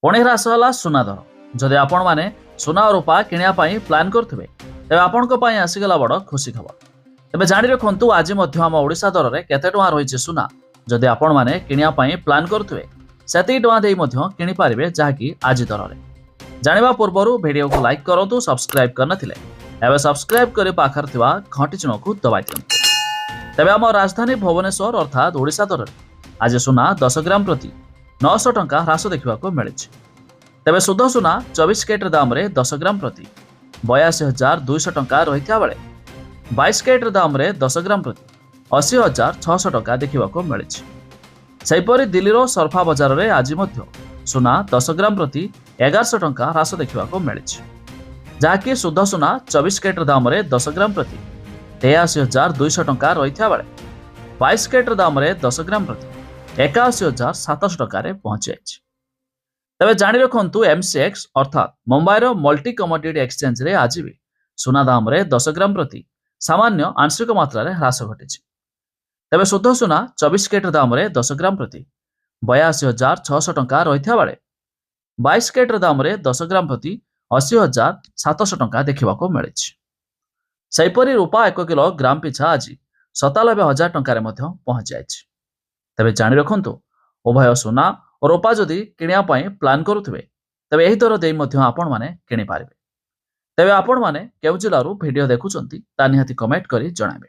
पुणी ह्रास है सुना दर। जदि आपण मैंने सुना और रूपा किणापी प्लां करुवे तेज आपण आसीगला बड़ खुशी खबर। तेज जाणी रखु आज आम ओडिशा दर में केते टଙ୍କା रही सुना जदि आपण मैंने किणापी प्लां करुवे से टଙ୍କା किपारे जहाँकि आज दर में। जाना पूर्व वीडियो को लाइक करूँ, सब्सक्राइब करनथिले एवं सब्सक्राइब कर पाखर घंटी चिन्ह को दबाई दिंतु। तेज आम राजधानी भुवनेश्वर अर्थात ओडिशा दर में आज सुना 10 ग्राम प्रति 900 टଙ୍କା ह्रास देखा मिली। तेज शुद्ध सुना 24 कैरेट दाम रे 10 ग्राम प्रति 82,200 टଙ୍କା रही बेले 22 कैरेट दाम रे 10 ग्राम प्रति 80,600 टଙ୍କା देखा मिली। सेहीपरि दिल्लीर सरफा बजार में आज सुना 10 ग्राम प्रति 1100 टଙ୍କା ह्रास देखा मिली, जहाँकि शुद्ध सुना 24 कैरेट दाम रे 10 ग्राम प्रति 83,200 टଙ୍କା रही बेले 22 कैरेट दाम रे 10 ग्राम प्रति 81,700 टଙ୍କା पहुंची जाइए। तेज जाणी रखु एमसीएक्स अर्थात मुंबईर मल्टी कमोडिटी एक्सचेंज रे आज भी सुना दाम रे 10 ग्राम प्रति सामान्य आंशिक मात्रा रे ह्रास घटी। तेज शुद्ध सुना 24 कैरेट दाम रे 10 ग्राम प्रति 82,600 टଙ୍କା रही बेले 22 कैरेट दाम रे 10 ग्राम प्रति 80,700 टଙ୍କା देखा मिली। सेहीपरि रूपा 1 किलोग्राम पिछा आज 97,000 टଙ୍କା पहुंची जाइए। तेज जाणी रखु उभय सुना और रूपा जदि किणापी प्लां करुवे तेज यही दर दे आपण मैंने किपारे। तेज आपण मैंने केउ जिलू भिडियो देखुंत ता निहाती कमेंट करी जणाबे।